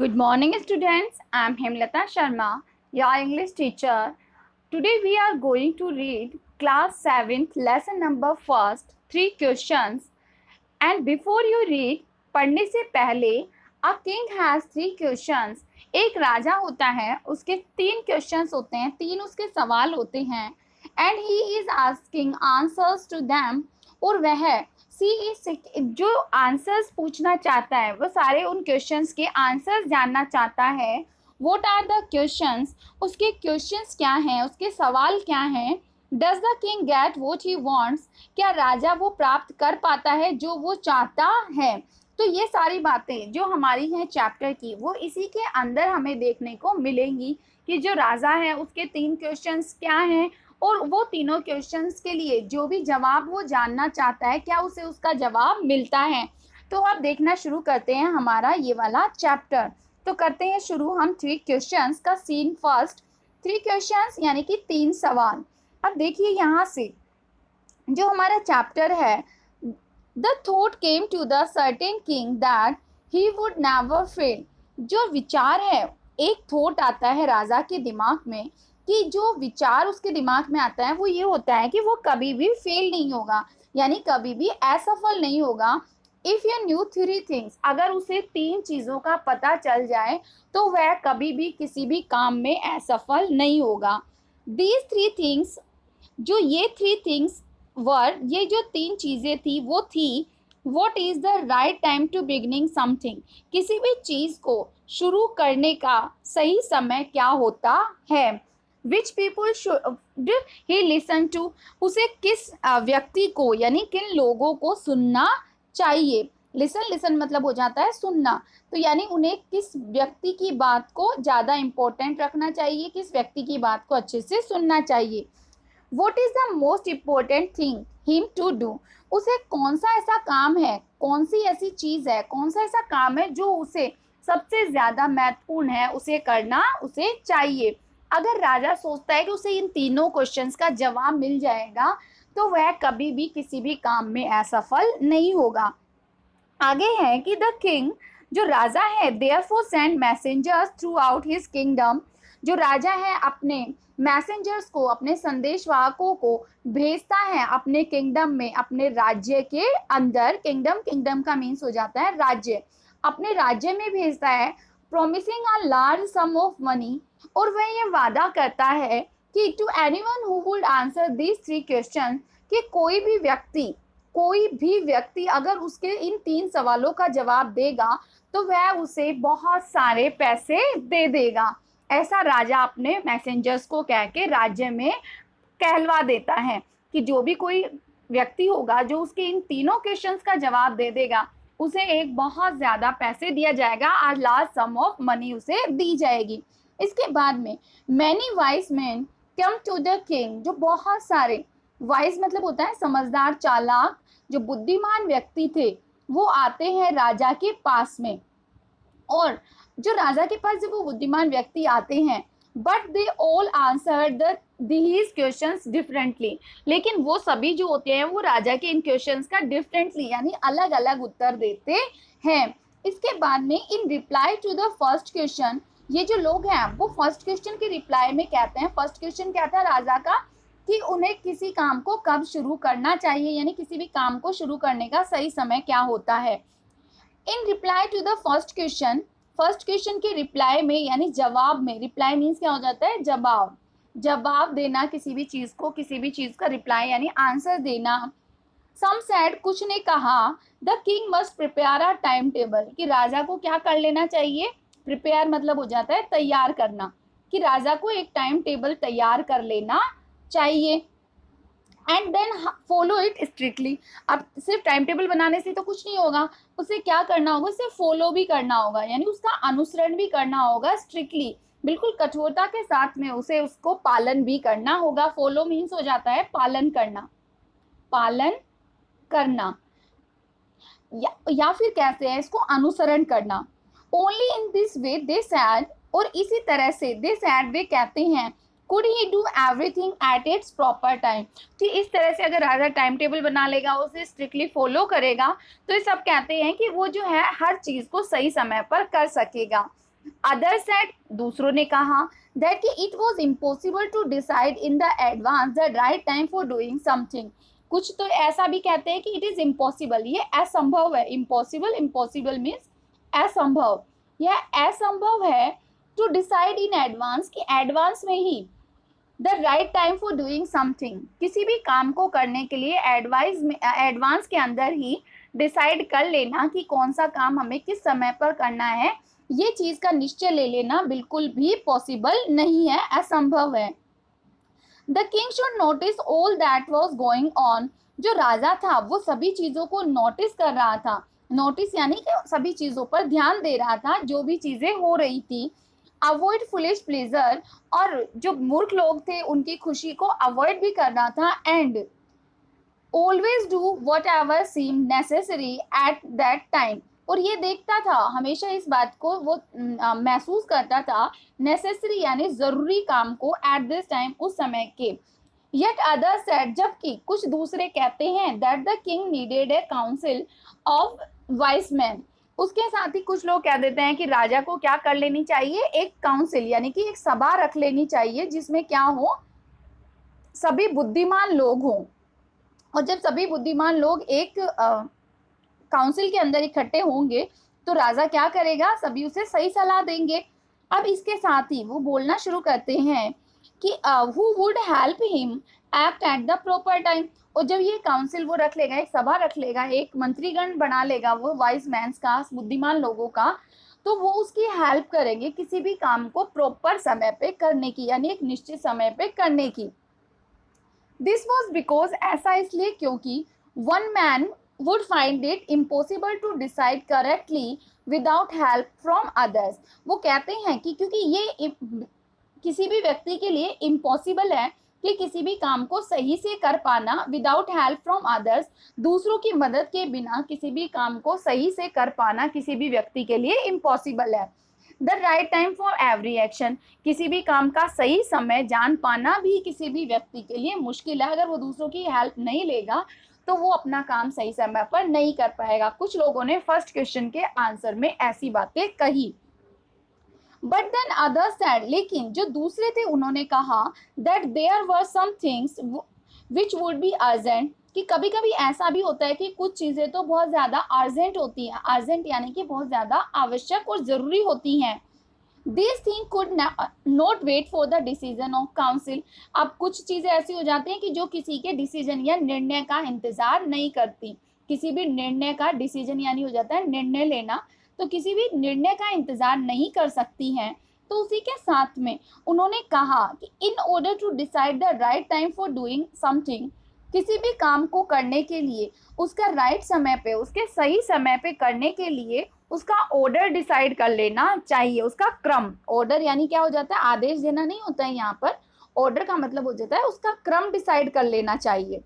Good morning, students. I am Hemlata Sharma, your English teacher. Today we are going to read class 7th lesson number first, 3 questions. And before you read, पढ़ने से पहले a king has 3 questions. एक राजा होता है, उसके 3 questions होते हैं, 3 उसके सवाल होते हैं. And he is asking answers to them. और वह जो आंसर्स पूछना चाहता है वो सारे उन क्वेश्चंस के आंसर्स जानना चाहता है. व्हाट आर द क्वेश्चंस, उसके क्वेश्चंस क्या हैं, उसके सवाल क्या हैं. Does the king get what he wants, क्या राजा वो प्राप्त कर पाता है जो वो चाहता है. तो ये सारी बातें जो हमारी हैं चैप्टर की वो इसी के अंदर हमें देखने को मिलेंगी कि जो राजा है उसके 3 क्वेश्चंस क्या हैं और वो तीनों क्वेश्चंस के लिए जो भी जवाब वो जानना चाहता है क्या उसे उसका जवाब मिलता है. तो अब देखना शुरू करते हैं हमारा ये वाला चैप्टर. तो करते हैं शुरू हम 3 क्वेश्चंस का सीन फर्स्ट. 3 क्वेश्चंस यानी कि 3 सवाल. अब देखिए यहाँ से जो हमारा चैप्टर है, the thought came to the certain king that he would never fail. जो विचार है, एक थॉट आता है राजा के दिमाग में कि जो विचार उसके दिमाग में आता है वो ये होता है कि वो कभी भी फेल नहीं होगा, यानी कभी भी असफल नहीं होगा. इफ़ यू न्यू 3 थिंग्स, अगर उसे 3 चीज़ों का पता चल जाए तो वह कभी भी किसी भी काम में असफल नहीं होगा. दीज 3 थिंग्स, जो ये 3 थिंग्स वर, ये जो 3 चीज़ें थी वो थी, what is the right time to beginning something, किसी भी चीज़ को शुरू करने का सही समय क्या होता है. Which people should he listen to, उसे किस व्यक्ति को यानी किन लोगों को सुनना चाहिए. लिसन मतलब हो जाता है सुनना, तो यानी उन्हें किस व्यक्ति की बात को ज़्यादा इम्पोर्टेंट रखना चाहिए, किस व्यक्ति की बात को अच्छे से सुनना चाहिए. What is the most important thing him to do, उसे कौन सा ऐसा काम है, कौन सी ऐसी चीज़ है, कौन सा ऐसा काम है जो उसे सबसे ज़्यादा महत्वपूर्ण है, उसे करना उसे चाहिए. अगर राजा सोचता है कि उसे इन तीनों क्वेश्चंस का जवाब मिल जाएगा तो वह कभी भी किसी भी काम में असफल नहीं होगा. आगे है कि द किंग, जो राजा है, therefore send messengers through out his kingdom, जो राजा है अपने मैसेंजर्स को, अपने संदेशवाहकों को भेजता है अपने किंगडम में, अपने राज्य के अंदर. किंगडम का मीन्स हो जाता है राज्य, अपने राज्य में भेजता है. Promising a large sum of money, और वह ये वादा करता है कि to anyone who would answer these 3 question, कि कोई भी व्यक्ति अगर उसके इन 3 सवालों का जवाब देगा तो वह उसे बहुत सारे पैसे दे देगा. ऐसा राजा अपने मैसेंजर्स को कह के राज्य में कहलवा देता है कि जो भी कोई व्यक्ति होगा जो उसके इन तीनों क्वेश्चंस का जवाब दे देगा उसे एक बहुत ज़्यादा पैसे दिया जाएगा, आज लार्ज सम ऑफ मनी उसे दी जाएगी. इसके बाद में many wise man come to the king, जो बहुत सारे, वाइज मतलब होता है समझदार, चालाक, जो बुद्धिमान व्यक्ति थे वो आते हैं राजा के पास में. और जो राजा के पास जब वो बुद्धिमान व्यक्ति आते हैं, but they all answer these questions differently, लेकिन वो सभी जो होते हैं वो राजा के इन क्वेश्चंस का डिफरेंटली यानी अलग अलग उत्तर देते हैं. इसके बाद में in reply to the first question, ये जो लोग हैं वो फर्स्ट क्वेश्चन के रिप्लाई में कहते हैं, फर्स्ट क्वेश्चन क्या था राजा का कि उन्हें किसी काम को कब शुरू करना चाहिए, यानी किसी भी काम को शुरू करने का सही समय क्या होता है. In reply to the first question के रिप्लाई में यानी जवाब में, रिप्लाई मीन्स क्या हो जाता है, जवाब देना किसी भी चीज़ को, किसी भी चीज़ का रिप्लाई यानी आंसर देना. सम सेड, कुछ ने कहा, the king must prepare a time table, कि राजा को क्या कर लेना चाहिए, प्रिपेयर मतलब हो जाता है तैयार करना, कि राजा को एक टाइम टेबल तैयार कर लेना चाहिए. And then follow it strictly, अब सिर्फ टाइम टेबल बनाने से तो कुछ नहीं होगा, उसे क्या करना होगा, उसे फॉलो भी करना होगा, यानी उसका अनुसरण भी करना होगा स्ट्रिक्टली, बिल्कुल कठोरता के साथ में उसे उसको पालन भी करना होगा. फॉलो मीन्स हो जाता है पालन करना या फिर कैसे है इसको अनुसरण करना. Only in this way they sad, और इसी तरह से दे सैड वे कहते हैं, could he do everything at its proper time, कि इस तरह से अगर राजा टाइम टेबल बना लेगा, उसे स्ट्रिक्टली फॉलो करेगा तो ये सब कहते हैं कि वो जो है हर चीज़ को सही समय पर कर सकेगा. अदर सेड, दूसरों ने कहा, that it was impossible to decide in the advance the right time for doing something. कुछ तो ऐसा भी कहते हैं कि इट इज इम्पॉसिबल, ये असंभव है। इम्पॉसिबल, इम्पॉसिबल मीन्स असंभव, यह असंभव है टू डिसाइड इन एडवांस, कि एडवांस में ही the right time for doing something, किसी भी काम को करने के लिए एडवांस के अंदर ही डिसाइड कर लेना कि कौन सा काम हमें किस समय पर करना है, ये चीज का निश्चय ले लेना बिल्कुल भी पॉसिबल नहीं है, असंभव है। The king should notice all that was going on, जो राजा था वो सभी चीजों को नोटिस कर रहा था। नोटिस यानी कि सभी चीजों पर ध्यान दे रहा था, जो भी चीजें हो रही थी। अवॉइड फुलिश प्लेजर, और जो मूर्ख लोग थे उनकी खुशी को अवॉइड भी कर रहा था। And always do whatever seem necessary at that time, और ये देखता था हमेशा, इस बात को वो महसूस करता था, नेसेसरी यानी जरूरी काम को, एट दिस टाइम, उस समय के। येट अदर सेड, जबकि कुछ दूसरे कहते हैं, that the king needed A council of vice man, उसके साथ ही कुछ लोग कह देते हैं कि राजा को क्या कर लेनी चाहिए, एक काउंसिल यानी कि एक सभा रख लेनी चाहिए जिसमें क्या हो, सभी बुद्धिमान लोग हों। और जब सभी बुद्धिमान लोग एक काउंसिल के अंदर इकट्ठे होंगे तो राजा क्या करेगा, सभी उसे सही सलाह देंगे। अब इसके साथ ही वो बोलना शुरू करते हैं कि who would help him act at the proper time, और जब ये काउंसिल वो रख लेगा, एक सभा रख लेगा, एक मंत्रीगण बना लेगा वो वाइज मैंस का, बुद्धिमान लोगों का, तो वो उसकी हेल्प करेंगे किसी भी काम को प्रॉपर समय पे करने की, यानी एक निश्चित समय पे करने की। दिस वॉज बिकॉज, ऐसा इसलिए क्योंकि one man would find it impossible to decide correctly without help from others. वो कहते हैं कि क्योंकि ये किसी भी व्यक्ति के लिए इम्पॉसिबल है कि किसी भी काम को सही से कर पाना विदाउट हेल्प फ्रॉम अदर्स, दूसरों की मदद के बिना किसी भी काम को सही से कर पाना किसी भी व्यक्ति के लिए इम्पॉसिबल है। The right time for every action, किसी भी काम का सही समय जान पाना भी किसी भी व्यक्ति के लिए मुश्किल है। अगर वो दूसरों की हेल्प नहीं लेगा तो वो अपना काम सही समय पर नहीं कर पाएगा। कुछ लोगों ने फर्स्ट क्वेश्चन के आंसर में ऐसी बातें कही। बट देन अदर्स सेड, लेकिन जो दूसरे थे उन्होंने कहा, that there were some things which would be urgent, कि कभी कभी ऐसा भी होता है कि कुछ चीज़ें तो बहुत ज़्यादा अर्जेंट होती हैं, अर्जेंट यानी कि बहुत ज़्यादा आवश्यक और ज़रूरी होती हैं। This thing could not wait for the decision of council, अब कुछ चीज़ें ऐसी हो जाती हैं कि जो किसी के डिसीजन या निर्णय का इंतज़ार नहीं करती। किसी भी निर्णय का, डिसीजन यानी हो जाता है निर्णय लेना, तो किसी भी निर्णय का इंतज़ार नहीं कर सकती हैं। तो उसी के साथ में उन्होंने कहा कि in order to decide the right time for doing something, किसी भी काम को करने के लिए उसका राइट समय पे, उसके सही समय पे करने के लिए उसका ऑर्डर डिसाइड कर लेना चाहिए, उसका क्रम। ऑर्डर यानी क्या हो जाता है, आदेश देना नहीं होता है यहाँ पर, ऑर्डर का मतलब हो जाता है उसका क्रम डिसाइड कर लेना चाहिए।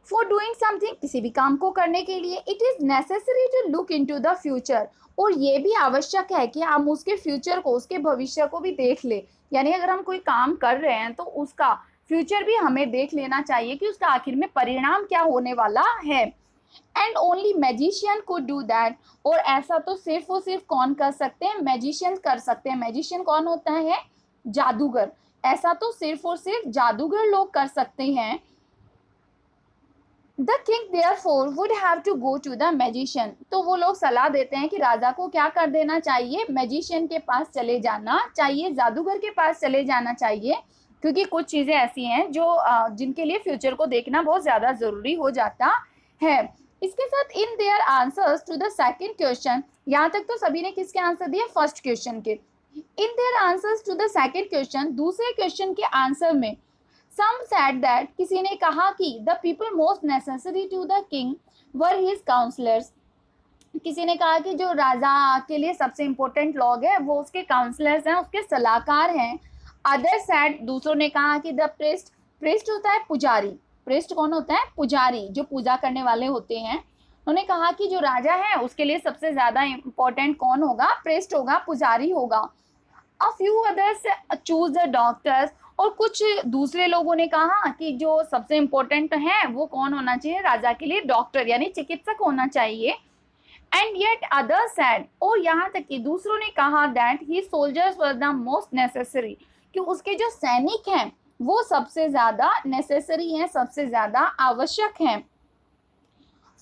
फॉर डूइंग समथिंग, किसी भी काम को करने के लिए, it is necessary to look into the future, और ये भी आवश्यक है कि हम उसके फ्यूचर को, उसके भविष्य को भी देख ले। यानी अगर हम कोई काम कर रहे हैं तो उसका फ्यूचर भी हमें देख लेना चाहिए कि उसका आखिर में परिणाम क्या होने वाला है। And only magician could do that, और ऐसा तो सिर्फ और सिर्फ कौन कर सकते हैं, मैजिशियन कर सकते हैं। मैजिशियन कौन होता है, जादूगर। ऐसा तो सिर्फ और सिर्फ जादूगर लोग कर सकते हैं। The king therefore would have to go to the magician, तो वो लोग सलाह देते हैं कि राजा को क्या कर देना चाहिए, मैजिशियन के पास चले जाना चाहिए, जादूगर के पास चले जाना चाहिए, क्योंकि कुछ चीज़ें ऐसी हैं जो जिनके लिए फ्यूचर को देखना बहुत ज़्यादा ज़रूरी हो जाता है। इसके साथ in their answers to the second question, यहाँ तक तो सभी ने किसके आंसर दिए, फर्स्ट क्वेश्चन के। In their answers to the second question, दूसरे क्वेश्चन के आंसर में, सम सेड दैट, किसी ने कहा कि the people most necessary to the king were his counsellors, किसी ने कहा कि जो राजा के लिए सबसे इंपॉर्टेंट लोग हैं वो उसके काउंसलर्स हैं, उसके सलाहकार हैं। अदर सेड, दूसरों ने कहा कि द प्रेस्ट, प्रेस्ट होता है पुजारी, प्रेस्ट कौन होता है, पुजारी, जो पूजा करने वाले होते हैं। उन्होंने कहा कि जो राजा है उसके लिए सबसे ज्यादा इंपॉर्टेंट कौन होगा, प्रेस्ट होगा, पुजारी होगा। A few others choose the doctors, और कुछ दूसरे लोगों ने कहा कि जो सबसे इम्पोर्टेंट है वो कौन होना चाहिए राजा के लिए, डॉक्टर यानी चिकित्सक होना चाहिए। एंड येट अदर्स सेड, और यहाँ तक कि दूसरों ने कहा that he soldiers were the most necessary, कि उसके जो सैनिक हैं वो सबसे ज्यादा नेसेसरी हैं, सबसे ज्यादा आवश्यक हैं।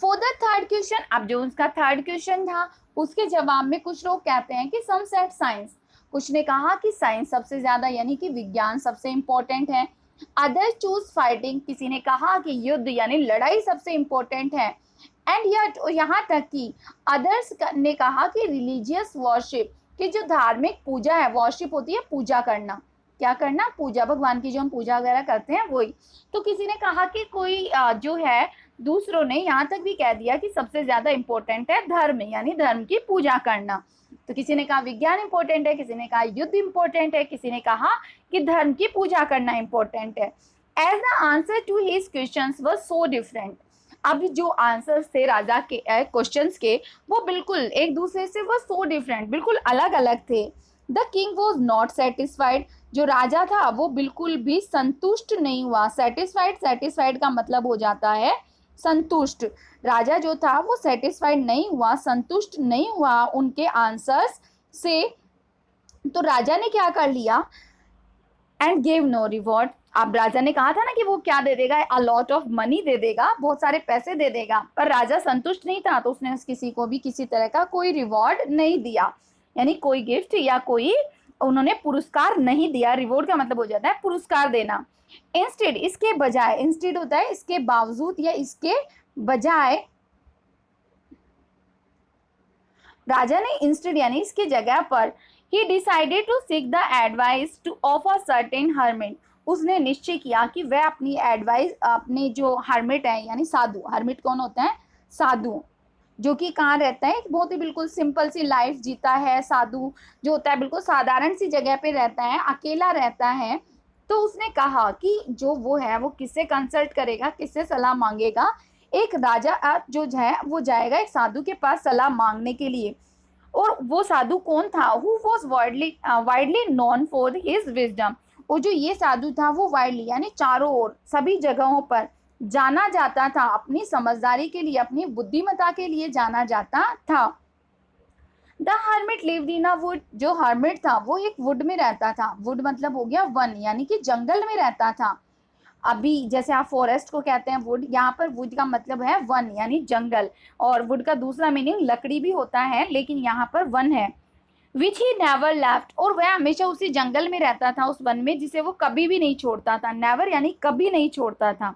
फॉर द थर्ड क्वेश्चन, अब जो उसका थर्ड क्वेश्चन था उसके जवाब में कुछ लोग कहते हैं कि सम सेड साइंस, कुछ ने कहा कि साइंस सबसे ज्यादा यानी कि विज्ञान सबसे इंपॉर्टेंट है। अदर चूज फाइटिंग, किसी ने कहा कि युद्ध यानी लड़ाई सबसे इंपॉर्टेंट है। एंड यट, यहाँ तक कि अदर्स ने कहा कि रिलीजियस वर्शिप, कि जो धार्मिक पूजा है, वर्शिप होती है पूजा करना, क्या करना, पूजा, भगवान की जो हम पूजा वगैरह करते हैं वही। तो किसी ने कहा कि कोई जो है, दूसरों ने यहाँ तक भी कह दिया कि सबसे ज्यादा इंपॉर्टेंट है धर्म, यानी धर्म की पूजा करना। तो किसी ने कहा विज्ञान इंपॉर्टेंट है, किसी ने कहा युद्ध इंपॉर्टेंट है, किसी ने कहा कि धर्म की पूजा करना इंपॉर्टेंट है। As the answer to his questions were so different, अब जो आंसर्स थे राजा के क्वेश्चंस के, वो बिल्कुल एक दूसरे से वो सो डिफरेंट, बिल्कुल अलग अलग थे। The king was not satisfied, जो राजा था वो बिल्कुल भी संतुष्ट नहीं हुआ। सेटिस्फाइड, सेटिस्फाइड का मतलब हो जाता है संतुष्ट। राजा जो था वो सेटिस्फाइड नहीं हुआ, संतुष्ट नहीं हुआ उनके आंसर्स से। तो राजा ने क्या कर लिया, एंड गेव नो रिवॉर्ड, अब राजा ने कहा था ना कि वो क्या दे देगा, अ लॉट ऑफ मनी दे देगा, बहुत सारे पैसे दे देगा, पर राजा संतुष्ट नहीं था तो उसने किसी को भी किसी तरह का कोई रिवॉर्ड नहीं दिया, यानी कोई गिफ्ट या कोई उन्होंने पुरस्कार नहीं दिया। रिवॉर्ड का मतलब हो जाता है पुरस्कार देना। इंस्टेड, इसके बजाय, इंस्टेड होता है इसके बावजूद या इसके बजाय, राजा ने इंस्टेड यानी इसके जगह पर, he decided to seek the advice to of a certain hermit, उसने निश्चय किया कि वह अपनी एडवाइस अपने जो हर्मिट है यानी साधु, हर्मिट कौन होता है, साधु, जो कि कहाँ रहता है, बहुत ही बिल्कुल सिंपल सी लाइफ जीता है। साधु जो होता है बिल्कुल साधारण सी जगह पे रहता है, अकेला रहता है। तो उसने कहा कि जो वो है वो किससे कंसल्ट करेगा, किससे सलाह मांगेगा, एक राजा जो है वो जाएगा एक साधु के पास सलाह मांगने के लिए। और वो साधु कौन था, who was widely known for his wisdom, और जो ये साधु था वो वाइडली यानी चारों ओर सभी जगहों पर जाना जाता था, अपनी समझदारी के लिए, अपनी बुद्धिमत्ता के लिए जाना जाता था। The hermit lived in a would, जो हर्मिट था वो एक वुड में रहता था, वुड मतलब हो गया वन, यानी कि जंगल में रहता था। अभी जैसे आप फॉरेस्ट को कहते हैं वुड, यहाँ पर वुड का मतलब है वन यानी जंगल, और वुड का दूसरा मीनिंग लकड़ी भी होता है, लेकिन यहाँ पर वन है। विच ही नेवर लेफ्ट, और वह हमेशा उसी जंगल में रहता था, उस वन में, जिसे वो कभी भी नहीं छोड़ता था। नेवर यानी कभी नहीं छोड़ता था।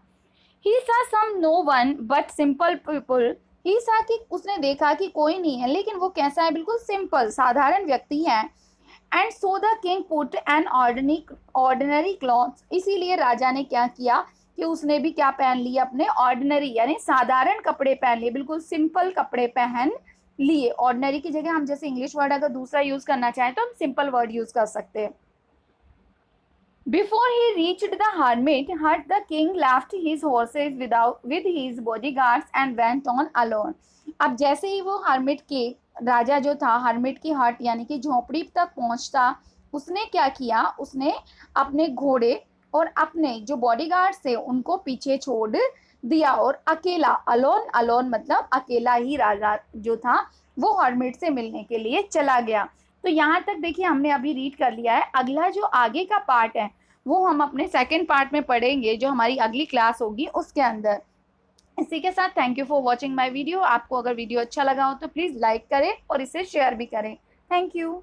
He saw some no one but simple people, he saw कि उसने देखा कि कोई नहीं है, लेकिन वो कैसा है, बिल्कुल सिंपल साधारण व्यक्ति है। And so the king put an ordinary cloth, इसीलिए राजा ने क्या किया कि उसने भी क्या पहन लिया, अपने ऑर्डिनरी यानी साधारण कपड़े पहन लिए, बिल्कुल सिंपल कपड़े पहन लिए। ऑर्डिनरी की जगह हम जैसे इंग्लिश वर्ड अगर दूसरा यूज करना चाहें तो हम सिंपल वर्ड यूज कर सकते हैं। Before he reached the hermit hut, the king left his horses with his bodyguards and went on alone. अब जैसे ही वो हर्मिट के, राजा जो था हर्मिट की हट यानी कि झोपड़ी तक पहुंचता, उसने क्या किया, उसने अपने घोड़े और अपने जो बॉडीगार्ड थे उनको पीछे छोड़ दिया और अकेला, अलोन, अलोन मतलब अकेला ही राजा जो था वो हर्मिट से मिलने के लिए चला गया। तो यहाँ तक देखिए हमने अभी रीड कर लिया है। अगला जो आगे का पार्ट है वो हम अपने सेकेंड पार्ट में पढ़ेंगे, जो हमारी अगली क्लास होगी उसके अंदर। इसी के साथ thank you for watching my video. आपको अगर वीडियो अच्छा लगा हो तो प्लीज़ लाइक करें और इसे शेयर भी करें। Thank you.